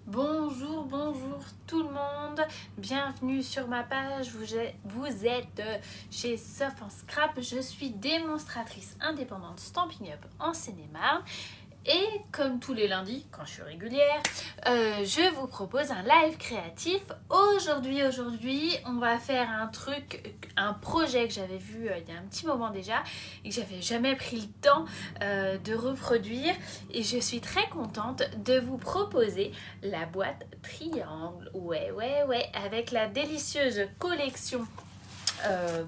Bonjour, bonjour tout le monde, bienvenue sur ma page, vous êtes chez Sof en Scrap, je suis démonstratrice indépendante Stampin' Up en Seine-et-Marne et comme tous les lundis, quand je suis régulière, je vous propose un live créatif. Aujourd'hui, on va faire un projet que j'avais vu il y a un petit moment déjà et que j'avais jamais pris le temps de reproduire et je suis très contente de vous proposer la boîte triangle. Ouais, avec la délicieuse collection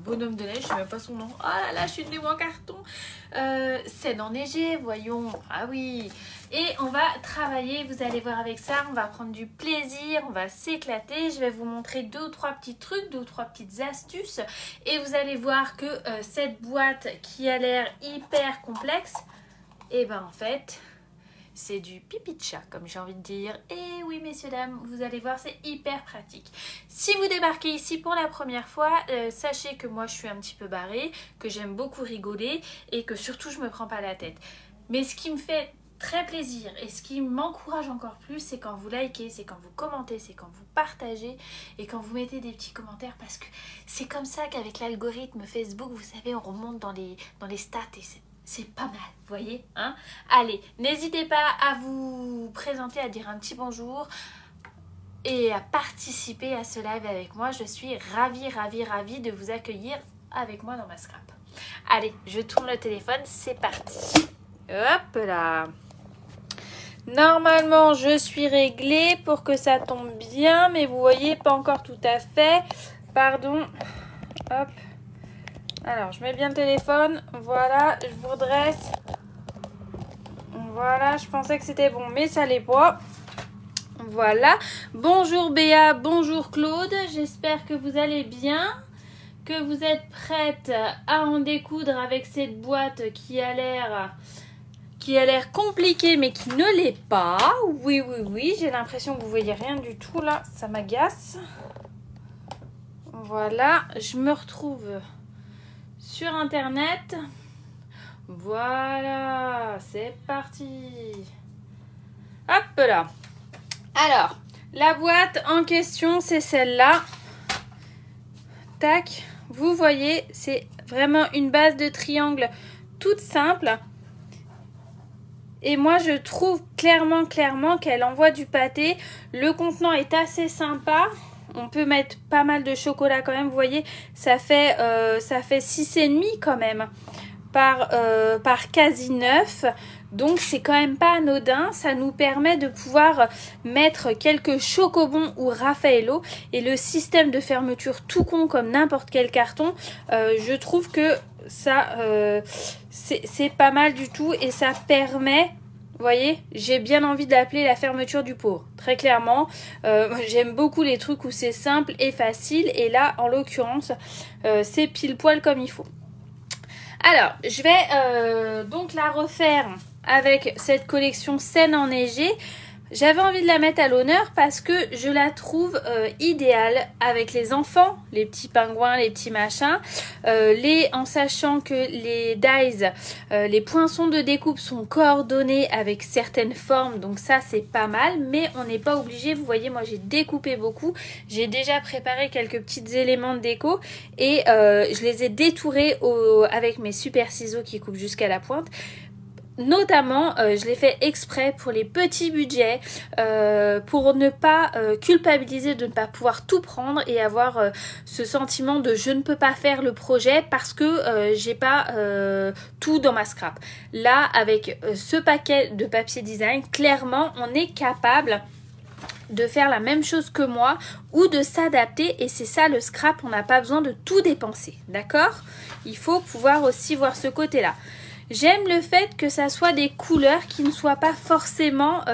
Bonhomme de neige, je sais même pas son nom. Oh là là, je suis née en carton. Scène enneigée, voyons. Ah oui. Et on va travailler, vous allez voir avec ça, on va prendre du plaisir, on va s'éclater. Je vais vous montrer 2 ou 3 petits trucs, 2 ou 3 petites astuces. Et vous allez voir que cette boîte qui a l'air hyper complexe, et ben en fait... c'est du pipi de chat, comme j'ai envie de dire. Et oui, messieurs, dames, vous allez voir, c'est hyper pratique. Si vous débarquez ici pour la première fois, sachez que moi, je suis un petit peu barrée, que j'aime beaucoup rigoler et que surtout, je me prends pas la tête. Mais ce qui me fait très plaisir et ce qui m'encourage encore plus, c'est quand vous likez, c'est quand vous commentez, c'est quand vous partagez et quand vous mettez des petits commentaires parce que c'est comme ça qu'avec l'algorithme Facebook, vous savez, on remonte dans les stats et c'est pas mal, vous voyez, hein? Allez, n'hésitez pas à vous présenter, à dire un petit bonjour et à participer à ce live avec moi. Je suis ravie de vous accueillir avec moi dans ma scrap. Allez, je tourne le téléphone, c'est parti. Hop là. Normalement, je suis réglée pour que ça tombe bien, mais vous voyez, pas encore tout à fait. Pardon. Hop. Alors, je mets bien le téléphone. Voilà, je vous redresse. Voilà, je pensais que c'était bon, mais ça l'est pas. Voilà. Bonjour Béa, bonjour Claude. J'espère que vous allez bien, que vous êtes prêtes à en découdre avec cette boîte qui a l'air compliquée, mais qui ne l'est pas. Oui, j'ai l'impression que vous voyez rien du tout là. Ça m'agace. Voilà, je me retrouve sur internet. Voilà, c'est parti. Hop là. Alors, la boîte en question, c'est celle-là. Tac, vous voyez, c'est vraiment une base de triangle toute simple. Et moi, je trouve clairement qu'elle envoie du pâté. Le contenant est assez sympa. On peut mettre pas mal de chocolat quand même. Vous voyez, ça fait 6,5 quand même par quasi 9. Donc, c'est quand même pas anodin. Ça nous permet de pouvoir mettre quelques chocobons ou Raffaello. Et le système de fermeture tout con comme n'importe quel carton, je trouve que ça, c'est pas mal du tout. Et ça permet... Vous voyez, j'ai bien envie de l'appeler la fermeture du pauvre, très clairement. J'aime beaucoup les trucs où c'est simple et facile. Et là, en l'occurrence, c'est pile poil comme il faut. Alors, je vais donc la refaire avec cette collection Scène enneigée. J'avais envie de la mettre à l'honneur parce que je la trouve idéale avec les enfants, les petits pingouins, les petits machins, en sachant que les dies, les poinçons de découpe sont coordonnés avec certaines formes, donc ça c'est pas mal, mais on n'est pas obligé. Vous voyez, moi j'ai découpé beaucoup, j'ai déjà préparé quelques petits éléments de déco et je les ai détourés avec mes super ciseaux qui coupent jusqu'à la pointe. Notamment, je l'ai fait exprès pour les petits budgets, pour ne pas culpabiliser de ne pas pouvoir tout prendre et avoir ce sentiment de je ne peux pas faire le projet parce que j'ai pas tout dans ma scrap. Là, avec ce paquet de papier design, clairement, on est capable de faire la même chose que moi ou de s'adapter, et c'est ça le scrap, on n'a pas besoin de tout dépenser, d'accord? Il faut pouvoir aussi voir ce côté-là. J'aime le fait que ça soit des couleurs qui ne soient pas forcément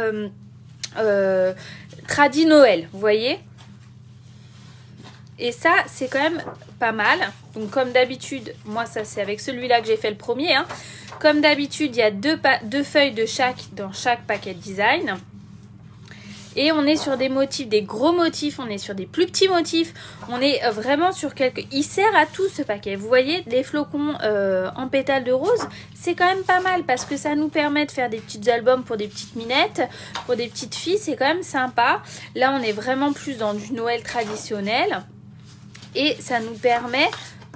tradi Noël, vous voyez. Et ça, c'est quand même pas mal. Donc comme d'habitude, moi ça c'est avec celui-là que j'ai fait le premier. Hein. Comme d'habitude, il y a deux feuilles de chaque dans chaque paquet de design. Et on est sur des motifs, des gros motifs, on est sur des plus petits motifs. On est vraiment sur quelques... Il sert à tout ce paquet. Vous voyez, les flocons en pétales de rose, c'est quand même pas mal parce que ça nous permet de faire des petits albums pour des petites minettes, pour des petites filles, c'est quand même sympa. Là, on est vraiment plus dans du Noël traditionnel et ça nous permet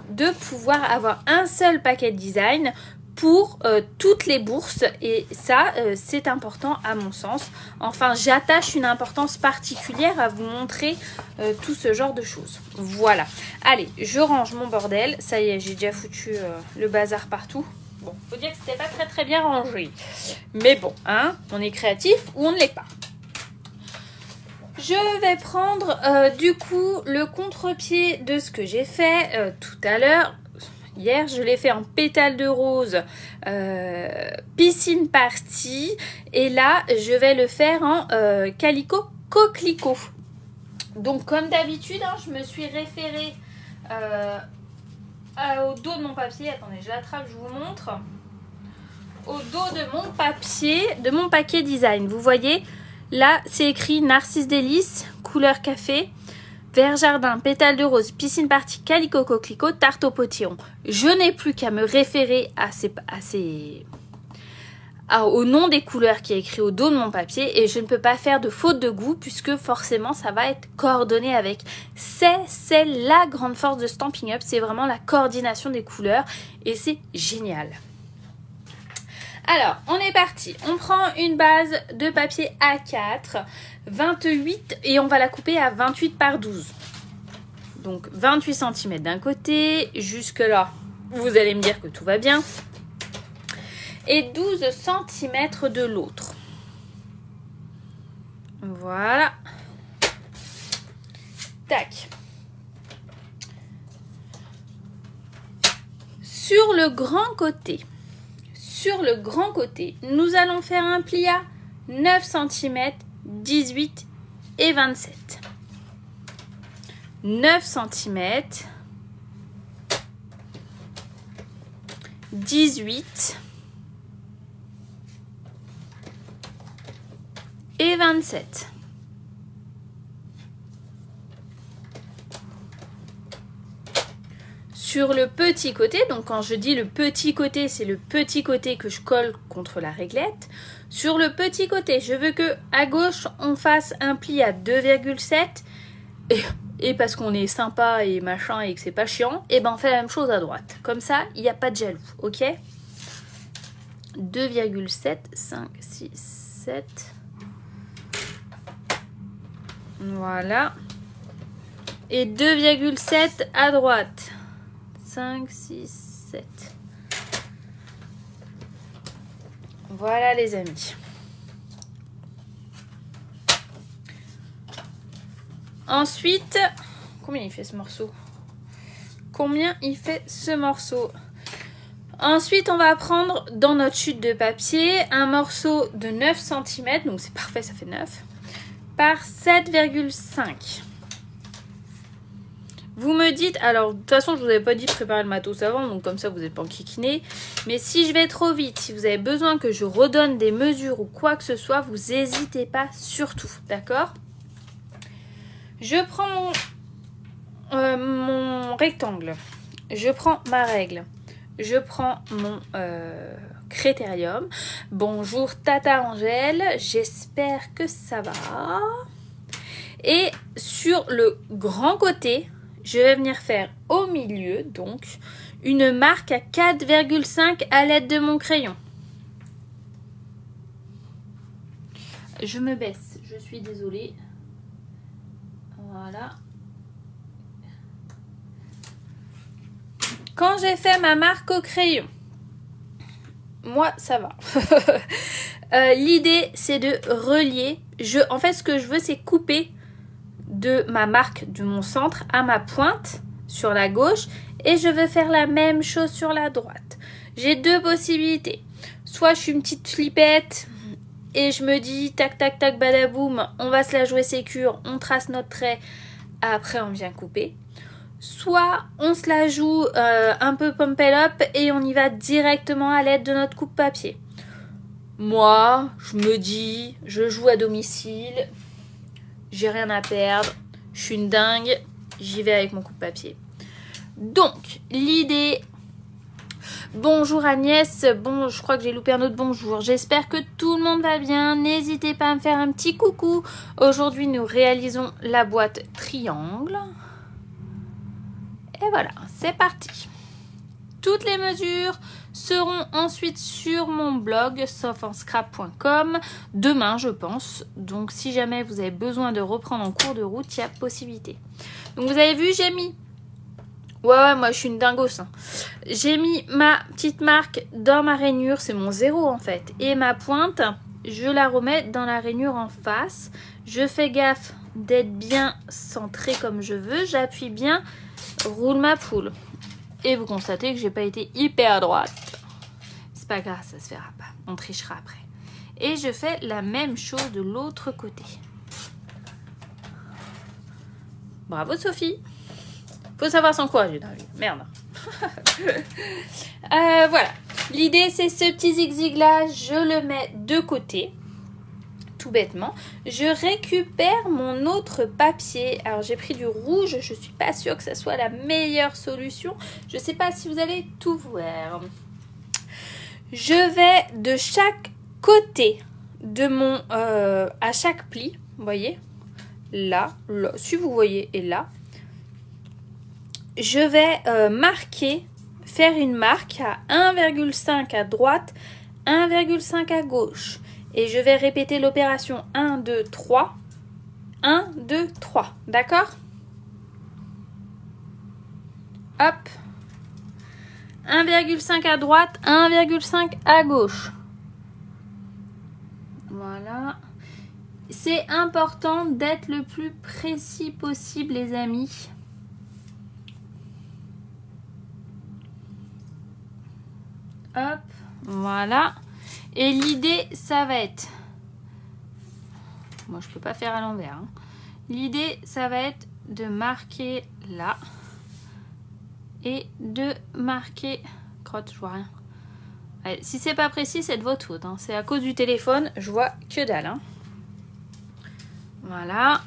de pouvoir avoir un seul paquet de design pour toutes les bourses et ça c'est important à mon sens. Enfin, j'attache une importance particulière à vous montrer tout ce genre de choses. Voilà, allez, je range mon bordel. Ça y est, j'ai déjà foutu le bazar partout. Bon, faut dire que c'était pas très bien rangé, mais bon, hein, on est créatif ou on ne l'est pas. Je vais prendre du coup le contre-pied de ce que j'ai fait tout à l'heure. Hier, je l'ai fait en pétales de rose, piscine party. Et là, je vais le faire en calico coquelicot. Donc, comme d'habitude, hein, je me suis référée au dos de mon papier. Attendez, je l'attrape, je vous montre. Au dos de mon papier, de mon paquet design. Vous voyez, là, c'est écrit Narcisse Délice, couleur café. Vert jardin, pétales de rose, piscine party, calico coquelicot, tarte au potillon. Je n'ai plus qu'à me référer au nom des couleurs qui est écrit au dos de mon papier et je ne peux pas faire de faute de goût puisque forcément ça va être coordonné avec. C'est la grande force de Stampin' Up, c'est vraiment la coordination des couleurs et c'est génial. Alors, on est parti. On prend une base de papier A4, 28 et on va la couper à 28 par 12. Donc, 28 cm d'un côté. Jusque là, vous allez me dire que tout va bien. Et 12 cm de l'autre. Voilà. Tac. Sur le grand côté, nous allons faire un pli à 9 cm, 18 et 27. 9 cm, 18 et 27. Sur le petit côté, donc quand je dis le petit côté, c'est le petit côté que je colle contre la réglette. Sur le petit côté, je veux que à gauche, on fasse un pli à 2,7 et parce qu'on est sympa et machin et que c'est pas chiant, et ben on fait la même chose à droite. Comme ça, il n'y a pas de jaloux, ok? 2,7, 5, 6, 7. Voilà. Et 2,7 à droite. 5, 6, 7. Voilà les amis. Ensuite, combien il fait ce morceau? Ensuite, on va prendre dans notre chute de papier un morceau de 9 cm, donc c'est parfait, ça fait 9, par 7,5. Vous me dites, alors de toute façon je vous avais pas dit de préparer le matos avant, donc comme ça vous n'êtes pas enquiquiné. Mais si je vais trop vite, si vous avez besoin que je redonne des mesures ou quoi que ce soit, vous n'hésitez pas surtout, d'accord? Je prends mon rectangle, je prends ma règle, je prends mon critérium. Bonjour Tata Angèle, j'espère que ça va. Et sur le grand côté, je vais venir faire au milieu, donc, une marque à 4,5 à l'aide de mon crayon. Je me baisse, je suis désolée. Voilà. Quand j'ai fait ma marque au crayon, moi, ça va. L'idée, c'est de relier. En fait, ce que je veux, c'est couper de ma marque, de mon centre, à ma pointe sur la gauche. Et je veux faire la même chose sur la droite. J'ai deux possibilités. Soit je suis une petite flippette et je me dis tac, tac, tac, badaboum, on va se la jouer sécure, on trace notre trait, après on vient couper. Soit on se la joue un peu pumpel up et on y va directement à l'aide de notre coupe-papier. Moi, je me dis, je joue à domicile, j'ai rien à perdre, je suis une dingue, j'y vais avec mon coupe-papier. Donc, l'idée... Bonjour Agnès, bon, je crois que j'ai loupé un autre bonjour. J'espère que tout le monde va bien. N'hésitez pas à me faire un petit coucou. Aujourd'hui, nous réalisons la boîte triangle. Et voilà, c'est parti. Toutes les mesures seront ensuite sur mon blog sofenscrap.com demain, je pense. Donc, si jamais vous avez besoin de reprendre en cours de route, il y a possibilité. Donc, vous avez vu, j'ai mis... Ouais, moi je suis une dingos. Hein. J'ai mis ma petite marque dans ma rainure, c'est mon 0 en fait. Et ma pointe, je la remets dans la rainure en face. Je fais gaffe d'être bien centrée comme je veux. J'appuie bien, roule ma poule. Et vous constatez que j'ai pas été hyper droite. C'est pas grave, ça se verra pas. On trichera après. Et je fais la même chose de l'autre côté. Bravo Sophie. Faut savoir s'encourager dans la vie. Merde. Voilà. L'idée, c'est ce petit zigzag là. Je le mets de côté. Tout bêtement. Je récupère mon autre papier. Alors, j'ai pris du rouge. Je suis pas sûre que ça soit la meilleure solution. Je sais pas si vous allez tout voir. Je vais de chaque côté de mon... à chaque pli. Vous voyez? Là. Si vous voyez. Et là. Je vais marquer, faire une marque à 1,5 à droite, 1,5 à gauche. Et je vais répéter l'opération 1, 2, 3. 1, 2, 3. D'accord? Hop. 1,5 à droite, 1,5 à gauche. Voilà. C'est important d'être le plus précis possible, les amis. Hop, voilà. Et l'idée, ça va être... Moi, je peux pas faire à l'envers. Hein. L'idée, ça va être de marquer là. Et de marquer... Crotte, je vois rien. Allez, si c'est pas précis, c'est de votre faute. Hein. C'est à cause du téléphone, je vois que dalle. Hein. Voilà.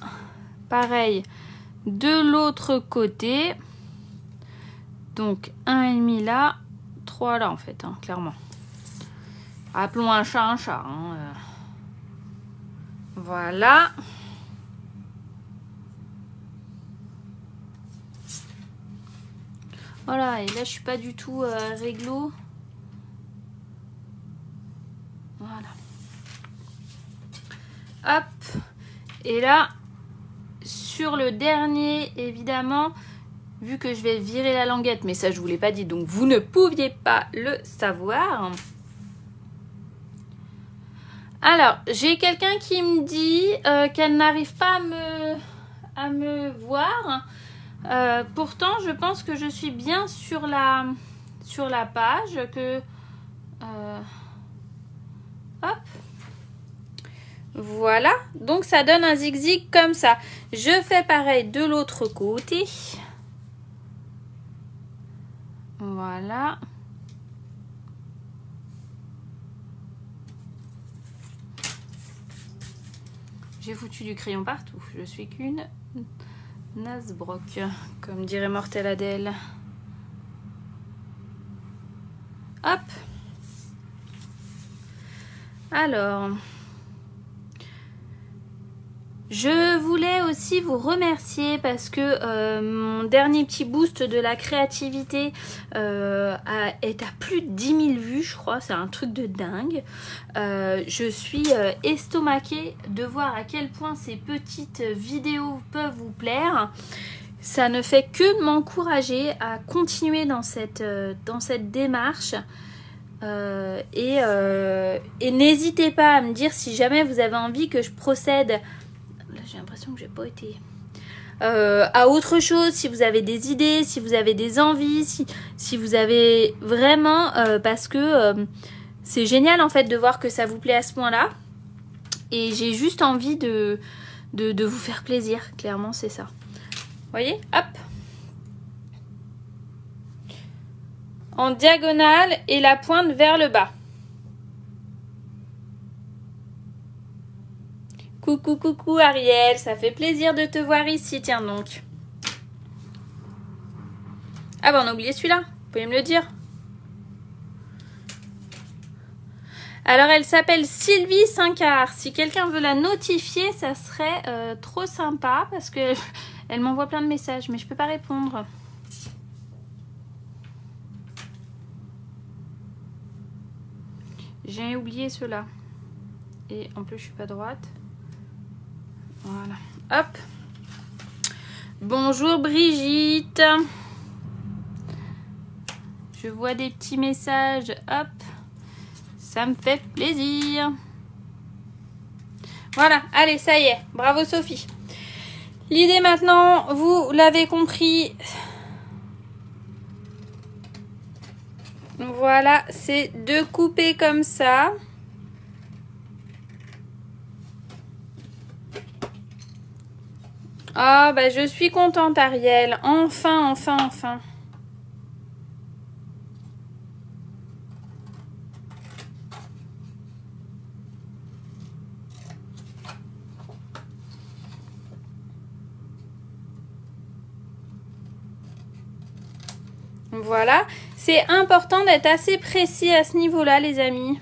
Pareil, de l'autre côté. Donc, 1,5 là. 3 là en fait, hein, clairement. Appelons un chat. Hein, Voilà. Voilà, et là je suis pas du tout réglo. Voilà. Hop. Et là, sur le dernier, évidemment... Vu que je vais virer la languette, mais ça je vous l'ai pas dit, donc vous ne pouviez pas le savoir. Alors, j'ai quelqu'un qui me dit qu'elle n'arrive pas à me voir. Pourtant, je pense que je suis bien sur la page. Hop. Voilà. Donc, ça donne un zigzag comme ça. Je fais pareil de l'autre côté. Voilà. J'ai foutu du crayon partout. Je suis qu'une Nasbrock, comme dirait Mortel Adèle. Hop. Alors... Je voulais aussi vous remercier parce que mon dernier petit boost de la créativité est à plus de 10 000 vues, je crois. C'est un truc de dingue. Je suis estomaquée de voir à quel point ces petites vidéos peuvent vous plaire. Ça ne fait que m'encourager à continuer dans cette démarche. Et n'hésitez pas à me dire si jamais vous avez envie que je procède... Là, j'ai l'impression que j'ai pas été à autre chose, si vous avez des idées, si vous avez des envies, si vous avez vraiment parce que c'est génial en fait de voir que ça vous plaît à ce point là et j'ai juste envie de vous faire plaisir, clairement c'est ça. Vous voyez, hop, en diagonale et la pointe vers le bas. Coucou, coucou Ariel, ça fait plaisir de te voir ici, tiens donc. Ah bah on a oublié celui-là, vous pouvez me le dire? Alors elle s'appelle Sylvie Sincard. Si quelqu'un veut la notifier, ça serait trop sympa parce que elle m'envoie plein de messages, mais je peux pas répondre. J'ai oublié ceux-là. Et en plus je suis pas droite. Voilà. Hop. Bonjour Brigitte. Je vois des petits messages. Hop. Ça me fait plaisir. Voilà. Allez, ça y est. Bravo Sophie. L'idée maintenant, vous l'avez compris. Voilà. C'est de couper comme ça. Ah, bah je suis contente Ariel. Enfin, enfin, enfin. Voilà. C'est important d'être assez précis à ce niveau-là, les amis.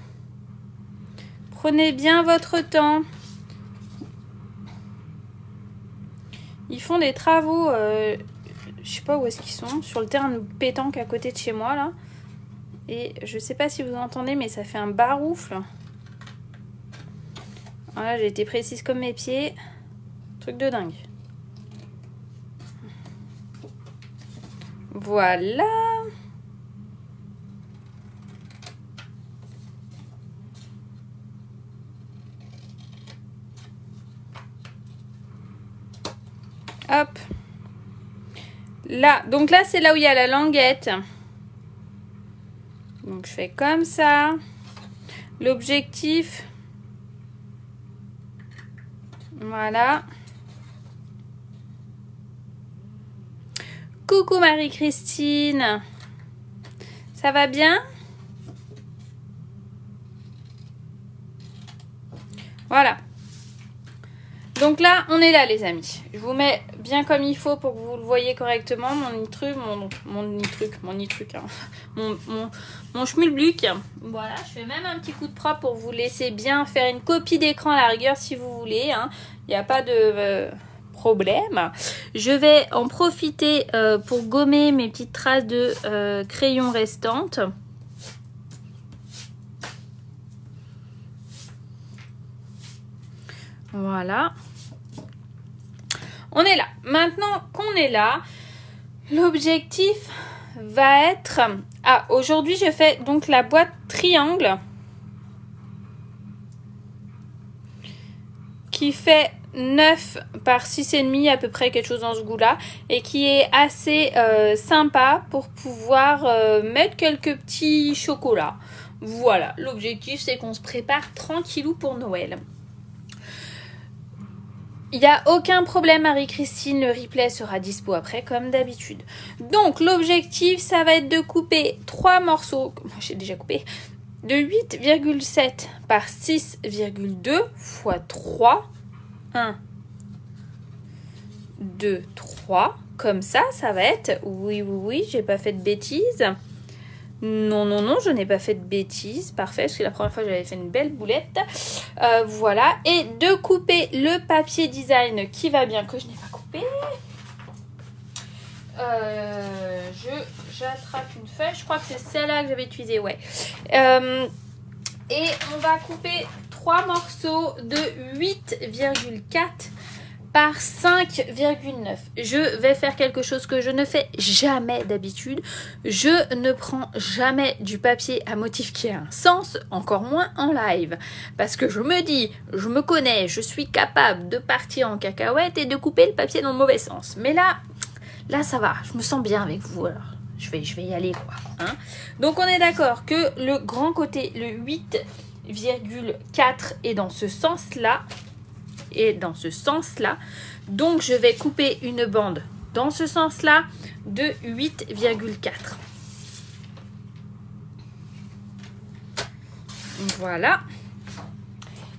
Prenez bien votre temps. Ils font des travaux, je sais pas où est-ce qu'ils sont, sur le terrain de pétanque à côté de chez moi, là. Et je sais pas si vous entendez, mais ça fait un baroufle. Voilà, j'ai été précise comme mes pieds. Truc de dingue. Voilà. Hop. Là, donc là, c'est là où il y a la languette. Donc, je fais comme ça. L'objectif. Voilà. Coucou Marie-Christine. Ça va bien? Voilà. Donc là, on est là les amis. Je vous mets bien comme il faut pour que vous le voyez correctement. Mon schmulbluc. Voilà, je fais même un petit coup de propre pour vous laisser bien faire une copie d'écran à la rigueur si vous voulez. Il n'y a pas de problème. Je vais en profiter pour gommer mes petites traces de crayon restantes. Voilà. On est là. Maintenant qu'on est là, l'objectif va être... Ah, aujourd'hui, je fais donc la boîte triangle qui fait 9 par 6,5 à peu près, quelque chose dans ce goût-là, et qui est assez sympa pour pouvoir mettre quelques petits chocolats. Voilà, l'objectif, c'est qu'on se prépare tranquillou pour Noël. Il n'y a aucun problème Marie-Christine, le replay sera dispo après comme d'habitude. Donc l'objectif ça va être de couper 3 morceaux, moi j'ai déjà coupé, de 8,7 par 6,2 fois 3. 1, 2, 3. Comme ça, ça va être, oui, j'ai pas fait de bêtises. Non, je n'ai pas fait de bêtises. Parfait, parce que la première fois, j'avais fait une belle boulette. Voilà. Et de couper le papier design qui va bien, que je n'ai pas coupé. J'attrape une feuille. Je crois que c'est celle-là que j'avais utilisée, ouais. Et on va couper 3 morceaux de 8,4 par 5,9. Je vais faire quelque chose que je ne fais jamais d'habitude. Je ne prends jamais du papier à motif qui a un sens, encore moins en live. Parce que je me dis, je me connais, je suis capable de partir en cacahuète et de couper le papier dans le mauvais sens. Mais là ça va, je me sens bien avec vous. Alors, je vais y aller quoi. Donc on est d'accord que le grand côté, le 8,4 est dans ce sens-là. Et dans ce sens-là. Donc, je vais couper une bande dans ce sens-là de 8,4. Voilà.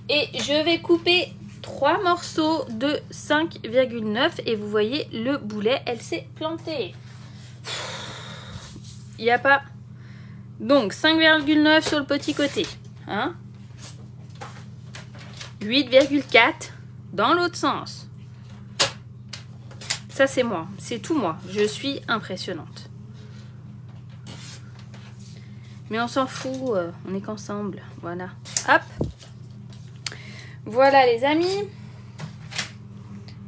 Et je vais couper 3 morceaux de 5,9 et vous voyez le boulet, elle s'est plantée. Il n'y a pas... Donc 5,9 sur le petit côté. Hein, 8,4 dans l'autre sens. Ça c'est moi, c'est tout moi. Je suis impressionnante. Mais on s'en fout, on est qu'ensemble. Voilà. Hop. Voilà les amis.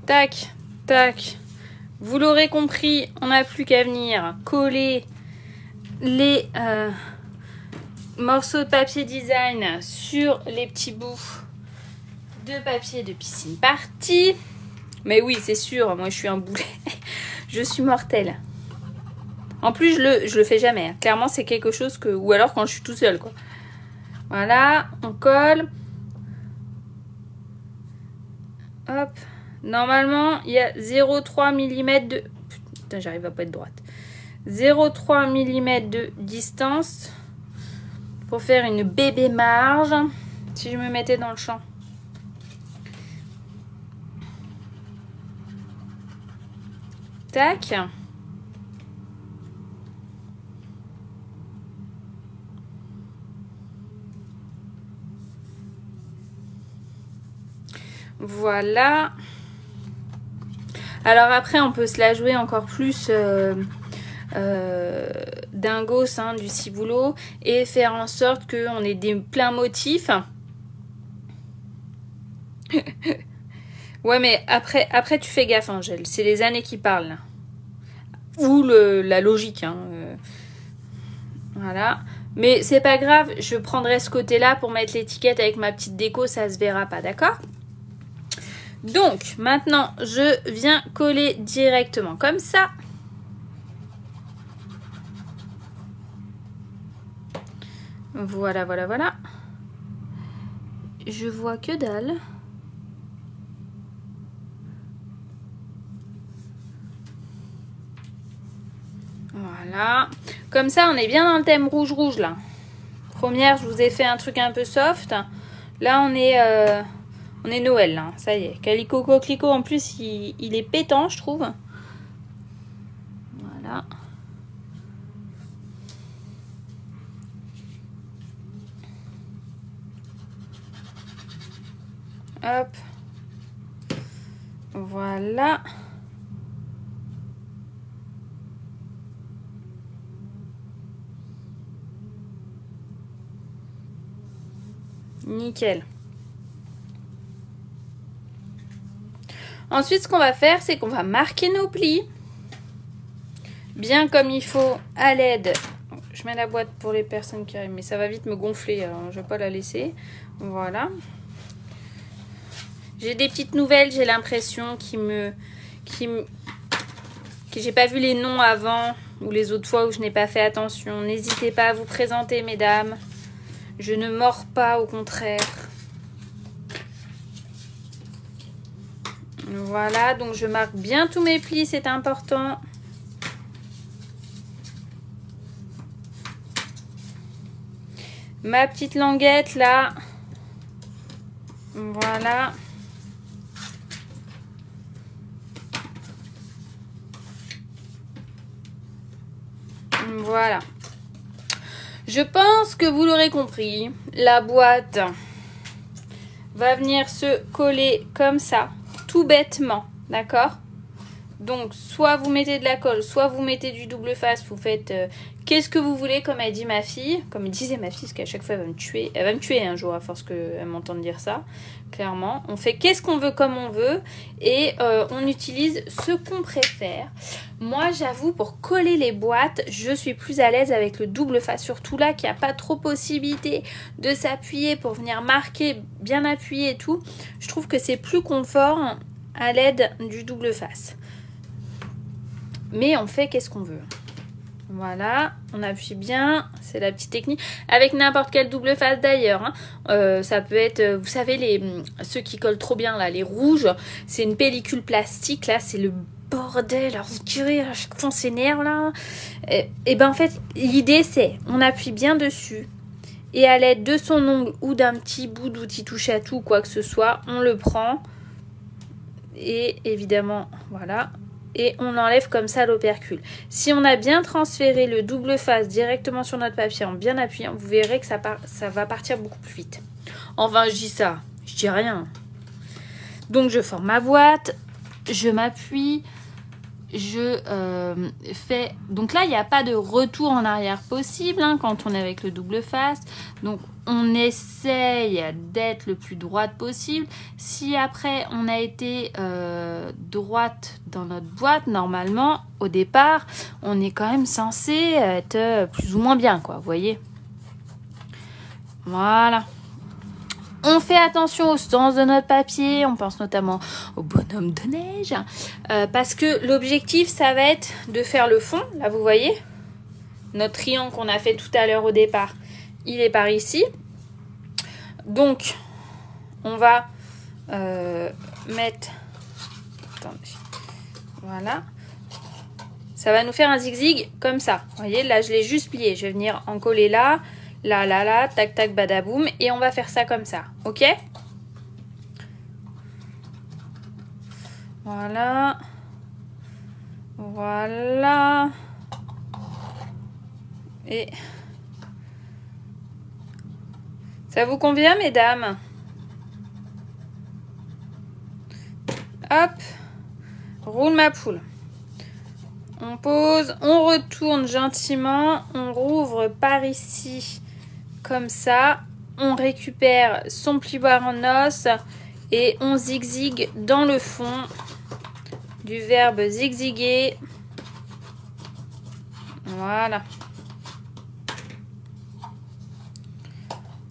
Tac, tac. Vous l'aurez compris, on n'a plus qu'à venir coller les morceaux de papier design sur les petits bouts de papier de piscine party. Mais oui, c'est sûr, moi je suis un boulet. Je suis mortelle. En plus, je le fais jamais. Hein. Clairement, c'est quelque chose que... Ou alors quand je suis tout seul, quoi. Voilà, on colle. Hop. Normalement, il y a 0,3 mm de... Putain, j'arrive à pas être droite. 0,3 mm de distance pour faire une bébé marge. Si je me mettais dans le champ. Tac. Voilà. Alors après, on peut se la jouer encore plus dingos, hein, du ciboulot, et faire en sorte qu'on ait des pleins motifs. Ouais, mais après tu fais gaffe, Angèle. C'est les années qui parlent. Là. Ou la logique. Hein. Voilà. Mais c'est pas grave. Je prendrai ce côté-là pour mettre l'étiquette avec ma petite déco. Ça se verra pas, d'accord ? Donc, maintenant, je viens coller directement comme ça. Voilà, voilà, voilà. Je vois que dalle. Voilà. Comme ça, on est bien dans le thème rouge-rouge, là. Première, je vous ai fait un truc un peu soft. Là, on est Noël, là. Ça y est. Calico Coquelicot, en plus, il est pétant, je trouve. Voilà. Hop. Voilà. Nickel. Ensuite, ce qu'on va faire, c'est qu'on va marquer nos plis. Bien comme il faut à l'aide. Je mets la boîte pour les personnes qui arrivent, mais ça va vite me gonfler, alors je ne vais pas la laisser. Voilà. J'ai des petites nouvelles, j'ai l'impression que j'ai pas vu les noms avant ou les autres fois où je n'ai pas fait attention. N'hésitez pas à vous présenter, mesdames. Je ne mords pas, au contraire. Voilà, donc je marque bien tous mes plis, c'est important. Ma petite languette là. Voilà. Voilà. Je pense que vous l'aurez compris. La boîte va venir se coller comme ça, tout bêtement, d'accord? Donc, soit vous mettez de la colle, soit vous mettez du double face, vous faites qu'est-ce que vous voulez, comme elle dit ma fille. Comme disait ma fille, parce qu'à chaque fois, elle va me tuer. Elle va me tuer un jour, à force qu'elle m'entende dire ça, clairement. On fait qu'est-ce qu'on veut comme on veut, et on utilise ce qu'on préfère. Moi, j'avoue, pour coller les boîtes, je suis plus à l'aise avec le double face. Surtout là, qu'il n'y a pas trop possibilité de s'appuyer pour venir marquer, bien appuyer et tout. Je trouve que c'est plus confort à l'aide du double face. Mais on fait qu'est-ce qu'on veut. Voilà, on appuie bien, c'est la petite technique. Avec n'importe quel double face d'ailleurs. Hein. Ça peut être, vous savez, ceux qui collent trop bien là, les rouges. C'est une pellicule plastique, là, c'est le bordel. Alors vous direz, à chaque fois on s'énerve là. Et ben en fait, l'idée c'est, on appuie bien dessus. et à l'aide de son ongle ou d'un petit bout d'outil touche à tout, quoi que ce soit, on le prend et évidemment, voilà, et on enlève comme ça l'opercule. Si on a bien transféré le double face directement sur notre papier en bien appuyant, vous verrez que ça va partir beaucoup plus vite. Enfin, je dis ça, je dis rien. Donc, je forme ma boîte, je m'appuie, je fais... Donc là, il n'y a pas de retour en arrière possible hein, quand on est avec le double face. Donc, on essaye d'être le plus droite possible. Si après, on a été droite dans notre boîte, normalement, au départ, on est quand même censé être plus ou moins bien, quoi, vous voyez. Voilà. On fait attention au sens de notre papier, on pense notamment au bonhomme de neige, parce que l'objectif, ça va être de faire le fond. Là, vous voyez, notre triangle qu'on a fait tout à l'heure au départ, il est par ici. Donc, on va mettre... Attendez. Voilà. Ça va nous faire un zigzag comme ça. Vous voyez, là, je l'ai juste plié. Je vais venir en coller là. Là, là, là, tac, tac, badaboum. Et on va faire ça comme ça. Ok? Voilà. Voilà. Et... ça vous convient, mesdames? Hop. Roule ma poule. On pose, on retourne gentiment. On rouvre par ici. Comme ça, on récupère son plioir en os et on zigzague dans le fond du verbe zigzaguer. Voilà.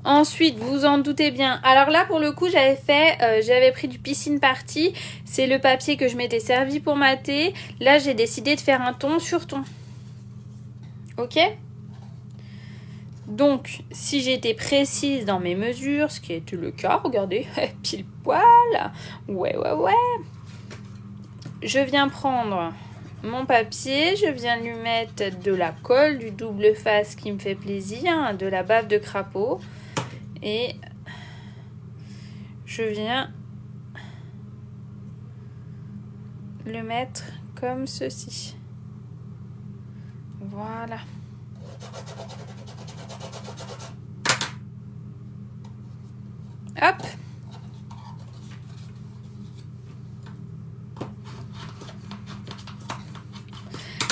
Ensuite, vous en doutez bien. Alors là, pour le coup, j'avais pris du piscine party. C'est le papier que je m'étais servi pour ma thé. Là, j'ai décidé de faire un ton sur ton. Ok ? Donc, si j'étais précise dans mes mesures, ce qui était le cas, regardez, pile poil, ouais, je viens prendre mon papier, je viens lui mettre de la colle, du double face qui me fait plaisir, de la bave de crapaud, et je viens le mettre comme ceci. Voilà. Hop.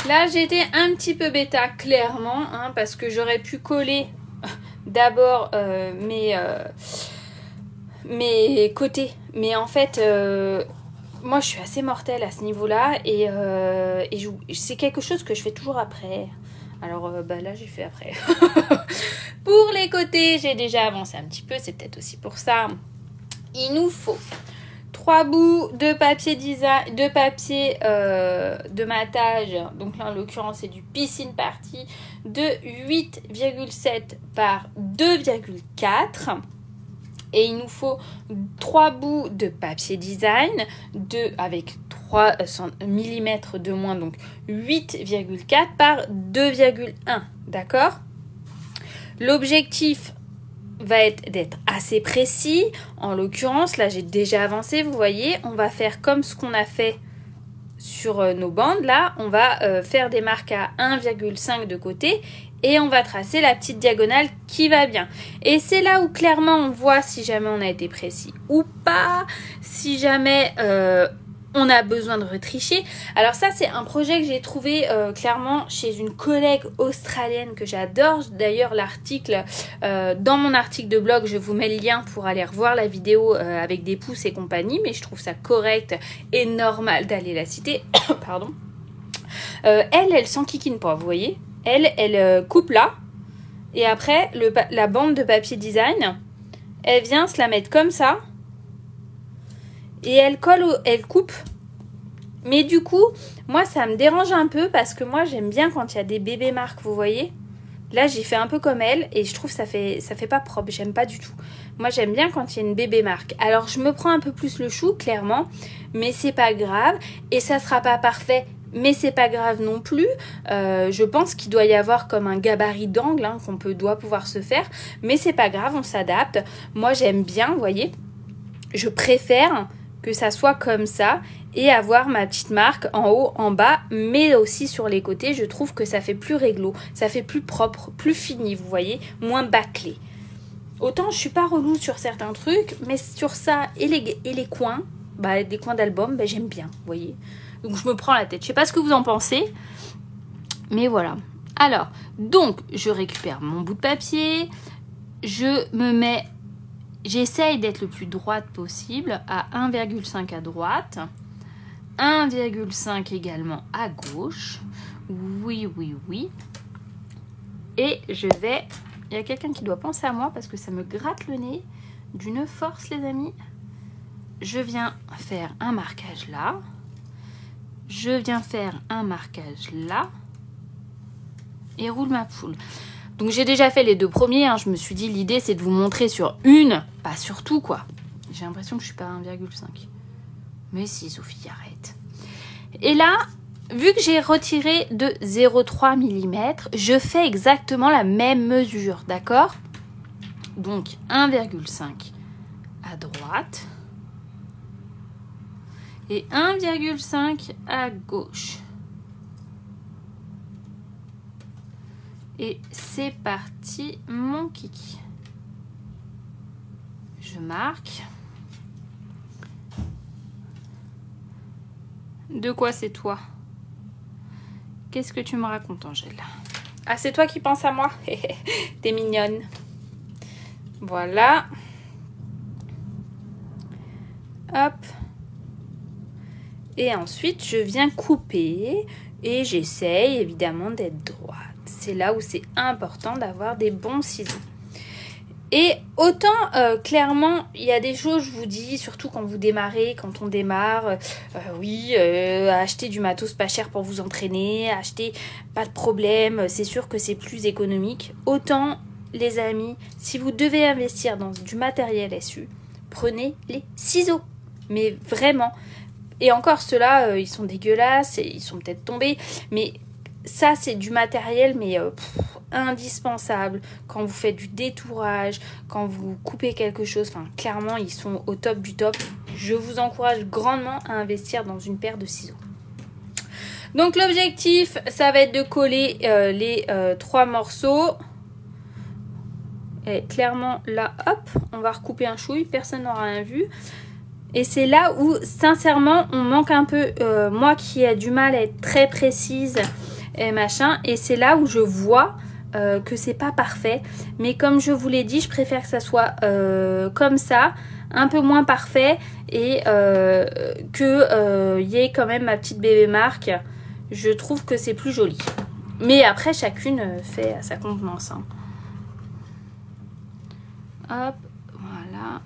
Là, j'étais un petit peu bêta, clairement, hein, parce que j'aurais pu coller d'abord mes côtés. Mais en fait, moi, je suis assez mortelle à ce niveau-là. Et c'est quelque chose que je fais toujours après. Alors, là, j'ai fait après. Pour les côtés, j'ai déjà avancé un petit peu. C'est peut-être aussi pour ça. Il nous faut 3 bouts de papier design, de papier de matage. Donc là, en l'occurrence, c'est du piscine party de 8,7 par 2,4. Et il nous faut 3 bouts de papier design avec 3 mm de moins, donc 8,4 par 2,1. D'accord ? L'objectif va être d'être assez précis. En l'occurrence, là, j'ai déjà avancé. Vous voyez, on va faire comme ce qu'on a fait sur nos bandes. Là, on va faire des marques à 1,5 de côté. Et on va tracer la petite diagonale qui va bien. Et c'est là où clairement on voit si jamais on a été précis ou pas. Si jamais on a besoin de retricher. Alors ça, c'est un projet que j'ai trouvé clairement chez une collègue australienne que j'adore. D'ailleurs, l'article, dans mon article de blog, je vous mets le lien pour aller revoir la vidéo avec des pouces et compagnie. Mais je trouve ça correct et normal d'aller la citer. Pardon. Elle s'enquiquine pas, vous voyez. Elle coupe là. Et après, la bande de papier design, elle vient se la mettre comme ça. Et elle colle, elle coupe. Mais du coup, moi, ça me dérange un peu parce que moi, j'aime bien quand il y a des bébés marques, vous voyez. Là, j'ai fait un peu comme elle et je trouve que ça fait pas propre. J'aime pas du tout. Moi, j'aime bien quand il y a une bébé marque. Alors, je me prends un peu plus le chou, clairement. Mais c'est pas grave. Et ça sera pas parfait Mais c'est pas grave non plus. Je pense qu'il doit y avoir comme un gabarit d'angle hein, doit pouvoir se faire. Mais c'est pas grave, on s'adapte. Moi j'aime bien, vous voyez. Je préfère que ça soit comme ça et avoir ma petite marque en haut, en bas, mais aussi sur les côtés. Je trouve que ça fait plus réglo, ça fait plus propre, plus fini, vous voyez, moins bâclé. Autant je suis pas relou sur certains trucs, mais sur ça et les coins, bah, des coins d'album, bah, j'aime bien, vous voyez. Donc je me prends la tête. Je sais pas ce que vous en pensez, mais voilà. Alors, donc je récupère mon bout de papier, je me mets, j'essaye d'être le plus droite possible, à 1,5 à droite, 1,5 également à gauche. Oui, oui, oui. Et je vais, il y a quelqu'un qui doit penser à moi parce que ça me gratte le nez d'une force les amis. Je viens faire un marquage là. Je viens faire un marquage là et roule ma poule. Donc j'ai déjà fait les deux premiers, hein. Je me suis dit l'idée c'est de vous montrer sur une, pas sur tout quoi. J'ai l'impression que je suis pas à 1,5. Mais si Sophie, arrête. Et là, vu que j'ai retiré de 0,3 mm, je fais exactement la même mesure, d'accord? Donc 1,5 à droite. Et 1,5 à gauche. Et c'est parti, mon kiki. Je marque. De quoi c'est toi? Qu'est-ce que tu me racontes, Angèle? Ah, c'est toi qui penses à moi? T'es mignonne. Voilà. Hop. Et ensuite, je viens couper et j'essaye évidemment d'être droite. C'est là où c'est important d'avoir des bons ciseaux. Et autant, clairement, il y a des choses, je vous dis, surtout quand vous démarrez, quand on démarre, oui, acheter du matos pas cher pour vous entraîner, acheter, pas de problème, c'est sûr que c'est plus économique. Autant, les amis, si vous devez investir dans du matériel SU, prenez les ciseaux. Mais vraiment. Et encore, ceux-là, ils sont dégueulasses, et ils sont peut-être tombés, mais ça, c'est du matériel, mais indispensable quand vous faites du détourage, quand vous coupez quelque chose. Enfin, clairement, ils sont au top du top. Je vous encourage grandement à investir dans une paire de ciseaux. Donc, l'objectif, ça va être de coller les 3 morceaux. Et clairement, là, hop, on va recouper un chouille, personne n'aura rien vu. Et c'est là où, sincèrement, on manque un peu, moi qui ai du mal à être très précise et machin, et c'est là où je vois que c'est pas parfait. Mais comme je vous l'ai dit, je préfère que ça soit comme ça, un peu moins parfait, et que y ait quand même ma petite bébé marque. Je trouve que c'est plus joli. Mais après, chacune fait à sa convenance. Hein. Hop, voilà.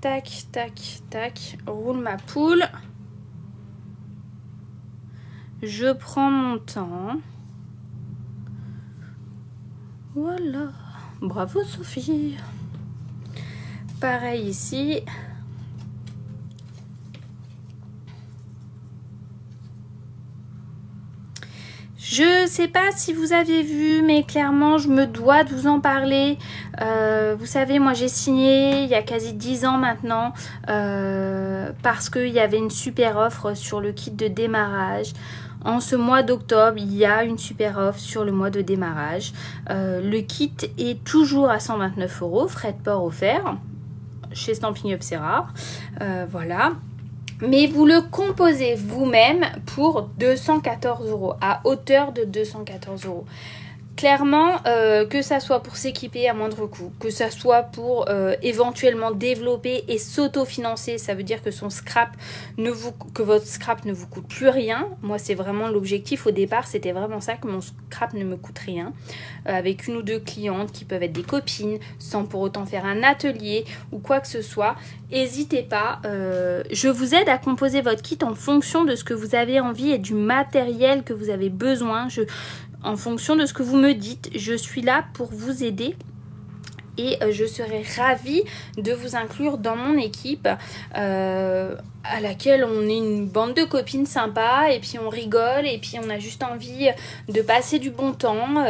Tac, tac, tac. Roule ma poule. Je prends mon temps. Voilà. Bravo Sophie. Pareil ici. Je sais pas si vous avez vu, mais clairement, je me dois de vous en parler. Vous savez, moi, j'ai signé il y a quasi 10 ans maintenant parce qu'il y avait une super offre sur le kit de démarrage. En ce mois d'octobre, il y a une super offre sur le mois de démarrage. Le kit est toujours à 129 €, frais de port offerts. Chez Stampin' Up, c'est rare. Voilà. Mais vous le composez vous-même pour 214 €, à hauteur de 214 €. Clairement, que ça soit pour s'équiper à moindre coût, que ça soit pour éventuellement développer et s'autofinancer, ça veut dire que son scrap que votre scrap ne vous coûte plus rien. Moi, c'est vraiment l'objectif au départ, c'était vraiment ça, que mon scrap ne me coûte rien. Avec une ou deux clientes qui peuvent être des copines, sans pour autant faire un atelier ou quoi que ce soit. N'hésitez pas, je vous aide à composer votre kit en fonction de ce que vous avez envie et du matériel que vous avez besoin. En fonction de ce que vous me dites, je suis là pour vous aider Et je serais ravie de vous inclure dans mon équipe à laquelle on est une bande de copines sympas et puis on rigole et puis on a juste envie de passer du bon temps.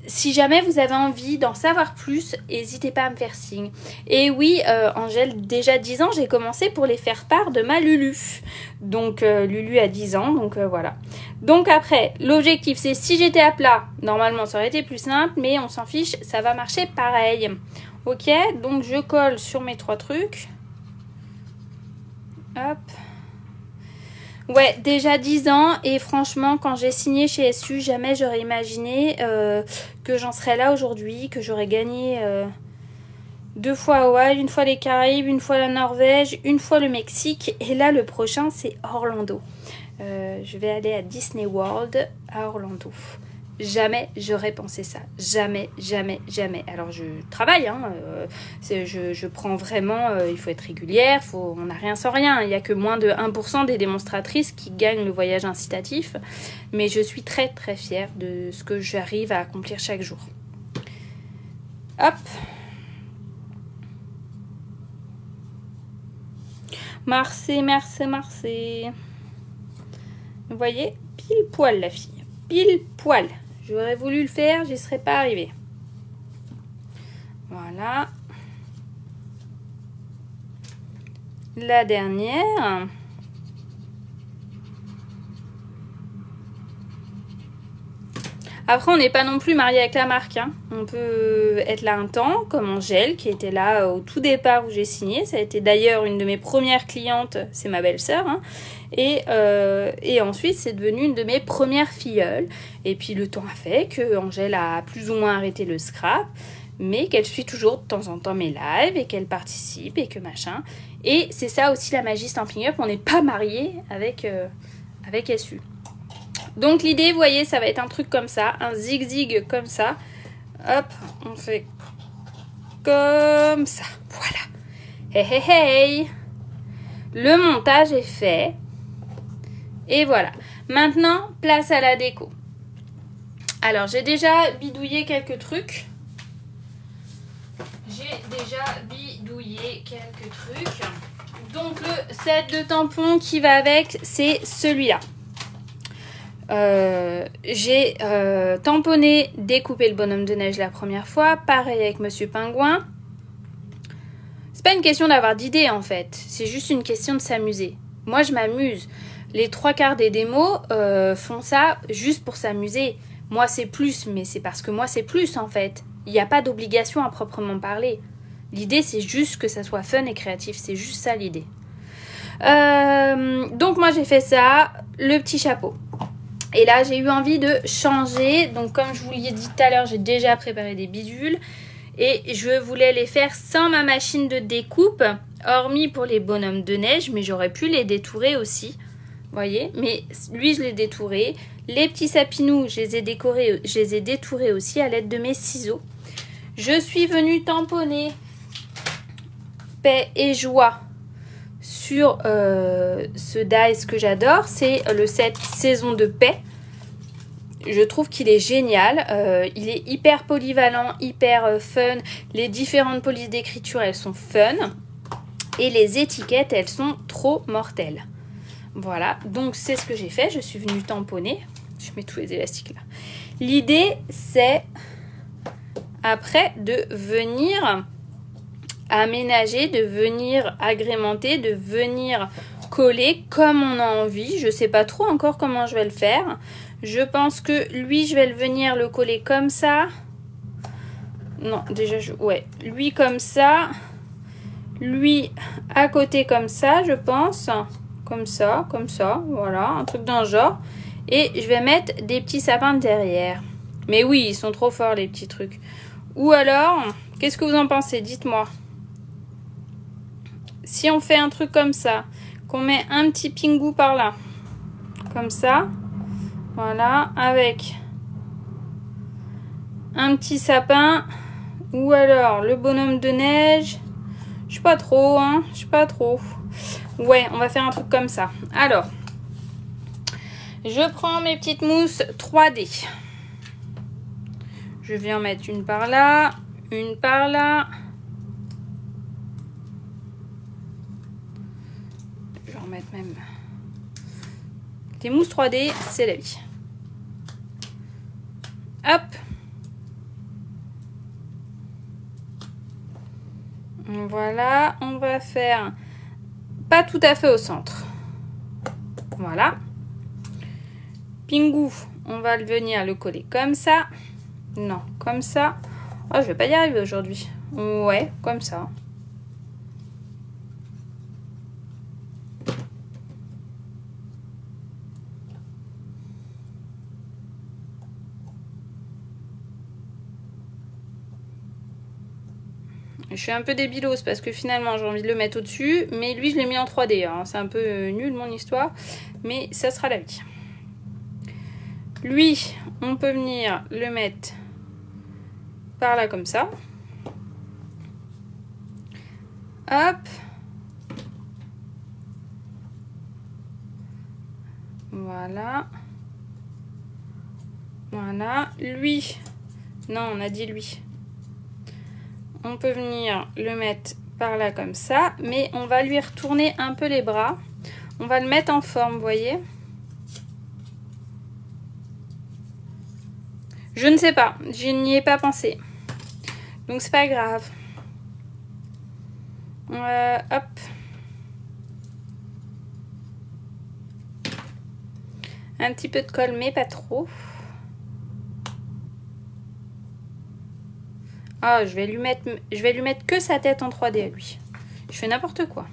Si jamais vous avez envie d'en savoir plus, n'hésitez pas à me faire signe. Et oui, Angèle, déjà 10 ans, j'ai commencé pour les faire part de ma Lulu. Donc Lulu a 10 ans, donc voilà. Donc après, l'objectif c'est si j'étais à plat, normalement ça aurait été plus simple, mais on s'en fiche, ça va marcher pareil. Ok, donc je colle sur mes 3 trucs. Hop. Ouais, déjà 10 ans et franchement, quand j'ai signé chez SU, jamais j'aurais imaginé que j'en serais là aujourd'hui, que j'aurais gagné 2 fois Hawaï, 1 fois les Caraïbes, 1 fois la Norvège, 1 fois le Mexique et là le prochain c'est Orlando. Je vais aller à Disney World à Orlando. Jamais j'aurais pensé ça. Jamais, jamais, jamais. Alors je travaille, hein, je prends vraiment, il faut être régulière, on n'a rien sans rien. Il n'y a que moins de 1% des démonstratrices qui gagnent le voyage incitatif. Mais je suis très très fière de ce que j'arrive à accomplir chaque jour. Hop. Marseille, Marseille, Marseille. Vous voyez, pile poil la fille. Pile poil. J'aurais voulu le faire, j'y serais pas arrivée. Voilà. La dernière. Après, on n'est pas non plus marié avec la marque. Hein. On peut être là un temps, comme Angèle, qui était là au tout départ où j'ai signé. Ça a été d'ailleurs une de mes premières clientes, c'est ma belle-sœur. Hein. Et ensuite, c'est devenu une de mes premières filleules. Et puis, le temps a fait que Angèle a plus ou moins arrêté le scrap, mais qu'elle suit toujours de temps en temps mes lives et qu'elle participe et que machin. Et c'est ça aussi la magie Stampin' Up. On n'est pas marié avec SU. Donc l'idée, vous voyez, ça va être un truc comme ça, un zig-zig comme ça. Hop, on fait comme ça. Voilà. Hey, hey, hey. Le montage est fait. Et voilà. Maintenant, place à la déco. Alors, j'ai déjà bidouillé quelques trucs. Donc, le set de tampons qui va avec, c'est celui-là. J'ai tamponné, découpé le bonhomme de neige la première fois. Pareil avec Monsieur Pingouin. C'est pas une question d'avoir d'idées en fait. C'est juste une question de s'amuser. Moi, je m'amuse. Les 3/4 des démos font ça juste pour s'amuser. Moi, c'est plus, mais c'est parce que moi, c'est plus en fait. Il n'y a pas d'obligation à proprement parler. L'idée, c'est juste que ça soit fun et créatif. C'est juste ça l'idée. Donc, moi, j'ai fait ça. Le petit chapeau. Et là, j'ai eu envie de changer. Donc, comme je vous l'ai dit tout à l'heure, j'ai déjà préparé des bidules. Et je voulais les faire sans ma machine de découpe. Hormis pour les bonhommes de neige. Mais j'aurais pu les détourer aussi. Vous voyez? Mais lui, je l'ai détouré. Les petits sapinous, je les ai détourés aussi à l'aide de mes ciseaux. Je suis venue tamponner paix et joie sur ce dice que j'adore. C'est le set saison de paix. Je trouve qu'il est génial. Il est hyper polyvalent, hyper fun. Les différentes polices d'écriture, elles sont fun. Et les étiquettes, elles sont trop mortelles. Voilà, donc c'est ce que j'ai fait. Je suis venue tamponner. Je mets tous les élastiques là. L'idée, c'est après de venir aménager, de venir agrémenter, de venir coller comme on a envie. Je ne sais pas trop encore comment je vais le faire. Je pense que lui, je vais venir le coller comme ça. Non, déjà, ouais, lui comme ça. Lui à côté comme ça, je pense. Comme ça, voilà, un truc dans le genre. Et je vais mettre des petits sapins derrière. Mais oui, ils sont trop forts les petits trucs. Ou alors, qu'est-ce que vous en pensez? Dites-moi. Si on fait un truc comme ça, qu'on met un petit pingou par là, comme ça, voilà, avec un petit sapin, ou alors le bonhomme de neige, je sais pas trop, hein, je sais pas trop. Ouais, on va faire un truc comme ça. Alors, je prends mes petites mousses 3D. Je vais en mettre une par là, une par là. Je vais remettre même des mousses 3D, c'est la vie. Hop. Voilà, on va faire pas tout à fait au centre. Voilà. Pingu, on va venir le coller comme ça. Non, comme ça. Oh, je vais pas y arriver aujourd'hui. Ouais, comme ça. Je suis un peu débilos parce que finalement j'ai envie de le mettre au-dessus. Mais lui je l'ai mis en 3D. Hein. C'est un peu nul mon histoire. Mais ça sera la vie. Lui, on peut venir le mettre par là comme ça. Hop. Voilà. Voilà. Lui. Non, on a dit lui. On peut venir le mettre par là comme ça. Mais on va lui retourner un peu les bras. On va le mettre en forme, vous voyez. Je ne sais pas. Je n'y ai pas pensé. Donc c'est pas grave. Hop. Un petit peu de colle, mais pas trop. Ah, je vais lui mettre que sa tête en 3D à lui. Je fais n'importe quoi.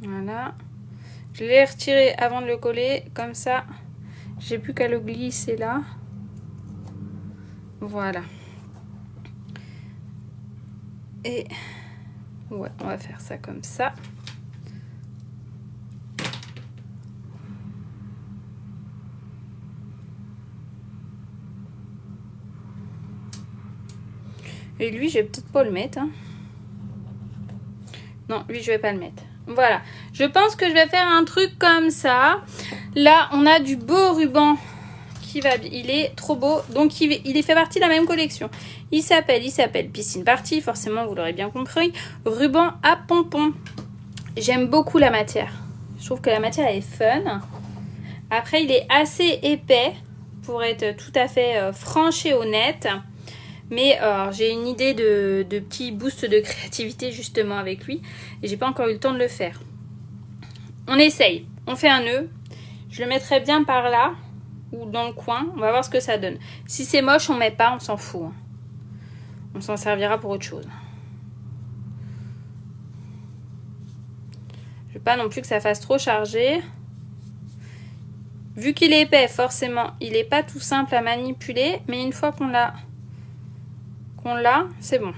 Voilà. Je l'ai retiré avant de le coller, comme ça. J'ai plus qu'à le glisser là. Voilà. Et ouais, on va faire ça comme ça. Et lui, je vais peut-être pas le mettre. Hein. Non, lui, je vais pas le mettre. Voilà. Je pense que je vais faire un truc comme ça. Là, on a du beau ruban qui va... Il est trop beau. Donc, il fait partie de la même collection. Il s'appelle Piscine Party. Forcément, vous l'aurez bien compris. Ruban à pompons. J'aime beaucoup la matière. Je trouve que la matière est fun. Après, il est assez épais pour être tout à fait franc et honnête. Mais j'ai une idée de petit boost de créativité justement avec lui. Et j'ai pas encore eu le temps de le faire. On essaye. On fait un nœud. Je le mettrai bien par là. Ou dans le coin. On va voir ce que ça donne. Si c'est moche, on met pas. On s'en fout. On s'en servira pour autre chose. Je veux pas non plus que ça fasse trop chargé. Vu qu'il est épais, forcément, il n'est pas tout simple à manipuler. Mais une fois qu'on l'a... c'est bon.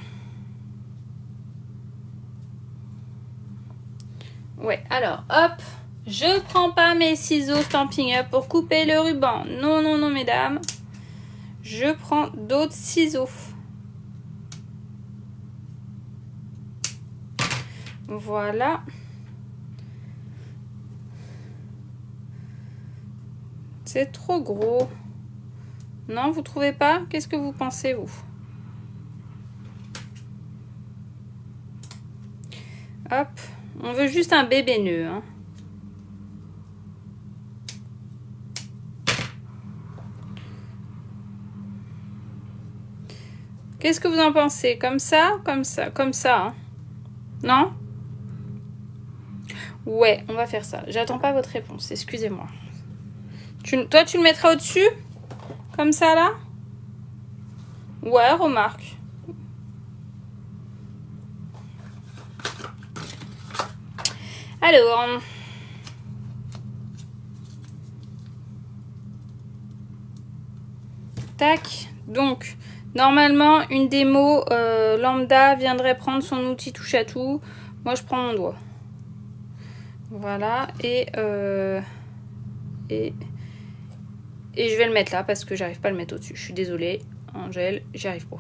Ouais, alors, hop, je prends pas mes ciseaux Stampin' Up pour couper le ruban. Non, non, non, mesdames. Je prends d'autres ciseaux. Voilà. C'est trop gros. Non, vous trouvez pas? Qu'est-ce que vous pensez, vous? Hop, on veut juste un bébé nœud. Hein. Qu'est-ce que vous en pensez? Comme ça, comme ça, comme ça. Hein. Non? Ouais, on va faire ça. J'attends pas votre réponse, excusez-moi. Toi, tu le mettras au-dessus? Comme ça, là? Ouais, remarque. Alors, tac. Donc, normalement, une démo lambda viendrait prendre son outil touche à tout. Moi, je prends mon doigt. Voilà. Et je vais le mettre là parce que j'arrive pas à le mettre au-dessus. Je suis désolée, Angèle, j'y arrive pas.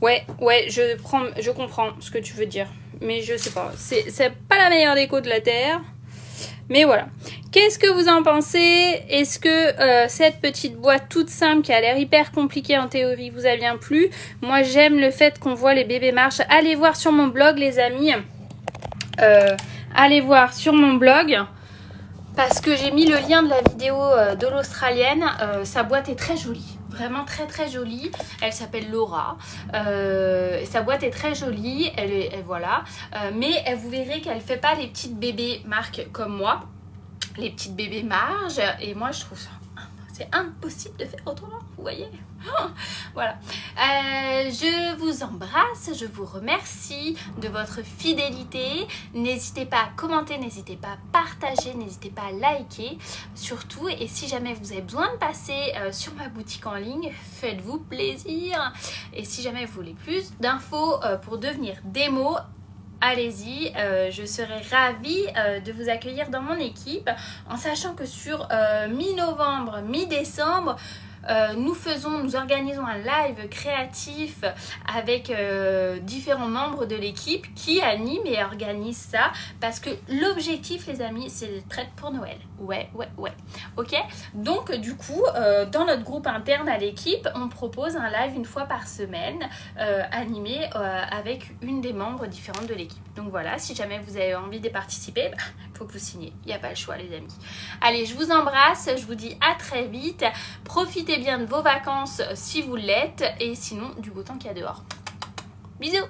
Ouais, je comprends ce que tu veux dire. Mais je sais pas. C'est pas la meilleure déco de la Terre. Mais voilà. Qu'est-ce que vous en pensez? Est-ce que cette petite boîte toute simple qui a l'air hyper compliquée en théorie vous a bien plu? Moi j'aime le fait qu'on voit les bébés marches. Allez voir sur mon blog les amis. Allez voir sur mon blog. Parce que j'ai mis le lien de la vidéo de l'Australienne. Sa boîte est très jolie. Vraiment très très jolie. Elle s'appelle Laura. Sa boîte est très jolie. Voilà. Mais vous verrez qu'elle ne fait pas les petites bébés marques comme moi. Les petites bébés marges. Et moi je trouve ça... C'est impossible de faire autrement, vous voyez. Voilà. Je vous embrasse, je vous remercie de votre fidélité. N'hésitez pas à commenter, n'hésitez pas à partager, n'hésitez pas à liker. Surtout, et si jamais vous avez besoin de passer sur ma boutique en ligne, faites-vous plaisir. Et si jamais vous voulez plus d'infos pour devenir démo, allez-y, je serai ravie de vous accueillir dans mon équipe en sachant que sur mi-novembre, mi-décembre, nous organisons un live créatif avec différents membres de l'équipe qui animent et organisent ça parce que l'objectif les amis c'est d'être prête pour Noël. Ouais, ok. Donc du coup dans notre groupe interne à l'équipe on propose un live une fois par semaine animé avec une des membres différentes de l'équipe. Donc voilà, si jamais vous avez envie de participer, faut que vous signez, il n'y a pas le choix les amis. Allez, je vous embrasse, je vous dis à très vite, profitez bien de vos vacances si vous l'êtes et sinon du beau temps qu'il y a dehors. Bisous.